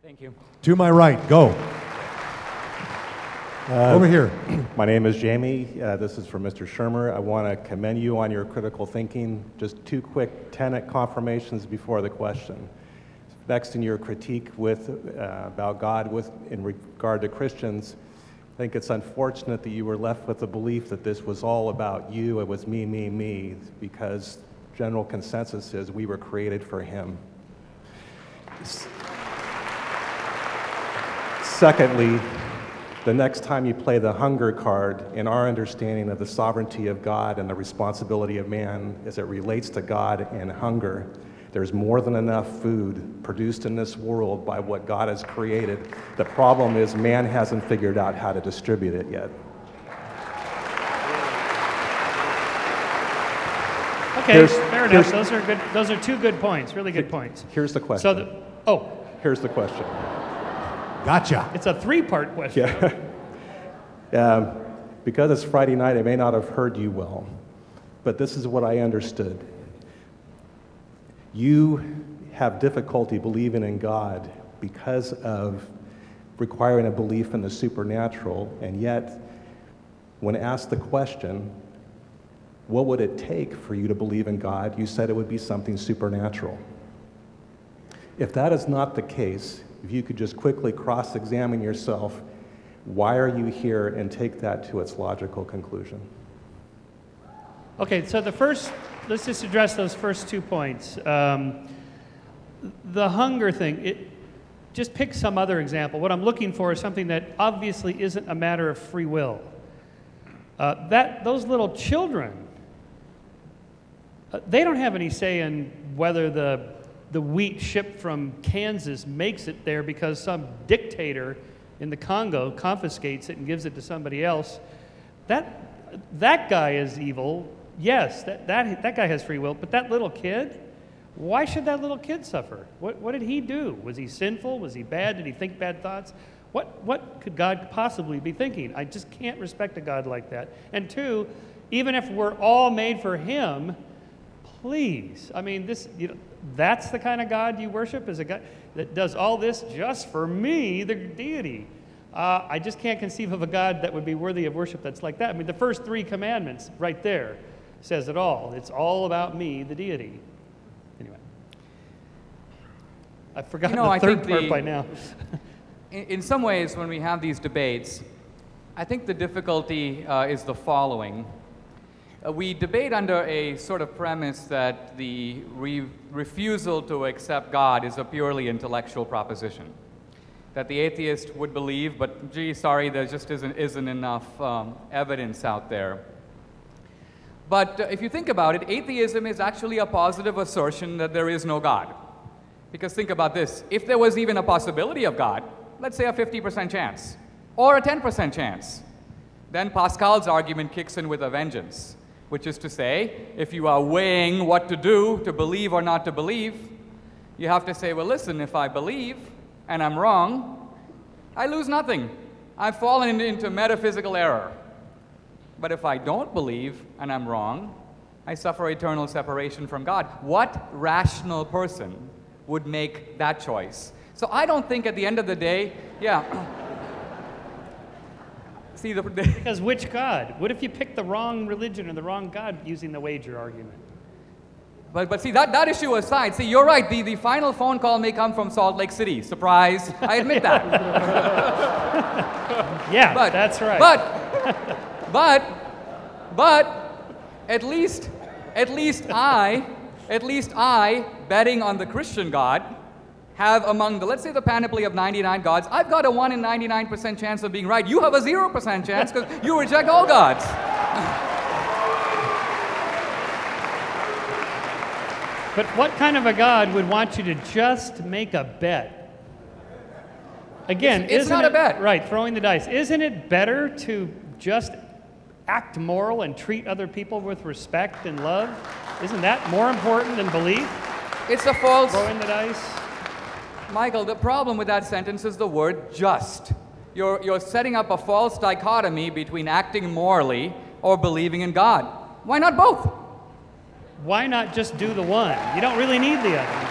Thank you. To my right, go. Over here. My name is Jamie. This is for Mr. Shermer. I want to commend you on your critical thinking. Just two quick tenet confirmations before the question. Next, in your critique about God in regard to Christians, I think it's unfortunate that you were left with the belief that this was all about you, it was me, me, me, because general consensus is we were created for Him. Secondly, the next time you play the hunger card, in our understanding of the sovereignty of God and the responsibility of man as it relates to God and hunger, there's more than enough food produced in this world by what God has created. The problem is man hasn't figured out how to distribute it yet. Okay, fair enough. Those are good. Those are two good points. Really good points. Here's the question. Here's the question. Gotcha. It's a three-part question. Yeah. Because it's Friday night, I may not have heard you well, but this is what I understood. You have difficulty believing in God because of requiring a belief in the supernatural, and yet, when asked the question, what would it take for you to believe in God, you said it would be something supernatural. If that is not the case, if you could just quickly cross-examine yourself, why are you here, and take that to its logical conclusion. Okay, so let's just address those first 2 points. The hunger thing, just pick some other example. What I'm looking for is something that obviously isn't a matter of free will. Those little children, they don't have any say in whether the wheat shipped from Kansas makes it there because some dictator in the Congo confiscates it and gives it to somebody else. That guy is evil. Yes, that guy has free will, but that little kid, why should that little kid suffer? What did he do? Was he sinful? Was he bad? Did he think bad thoughts? What could God possibly be thinking? I just can't respect a God like that. And two, even if we're all made for Him, please, I mean, that's the kind of God you worship, is a God that does all this just for me, the deity. I just can't conceive of a God that would be worthy of worship that's like that. I mean, the first 3 commandments right there says it all. It's all about me, the deity. Anyway, I've forgotten the third part by now. In some ways, when we have these debates, I think the difficulty is the following. We debate under a sort of premise that the refusal to accept God is a purely intellectual proposition. That the atheist would believe, but gee, sorry, there just isn't enough evidence out there. But if you think about it, atheism is actually a positive assertion that there is no God. Because think about this, if there was even a possibility of God, let's say a 50% chance, or a 10% chance, then Pascal's argument kicks in with a vengeance. Which is to say, if you are weighing what to do, to believe or not to believe, you have to say, well, listen, if I believe and I'm wrong, I lose nothing. I've fallen into metaphysical error. But if I don't believe and I'm wrong, I suffer eternal separation from God. What rational person would make that choice? So I don't think at the end of the day, see, because which God? What if you pick the wrong religion or the wrong God using the wager argument? But see, that issue aside, see, you're right, the final phone call may come from Salt Lake City. Surprise, I admit that. Yeah, that's right. But at least I, betting on the Christian God, have among the, let's say, the panoply of 99 gods, I've got a 1 in 99% chance of being right. You have a 0% chance because you reject all gods. But what kind of a God would want you to just make a bet? Again, it's not a bet. Right, throwing the dice. Isn't it better to just act moral and treat other people with respect and love? Isn't that more important than belief? It's a false... Throwing the dice? Michael, the problem with that sentence is the word just. You're setting up a false dichotomy between acting morally or believing in God. Why not both? Why not just do the one? You don't really need the other.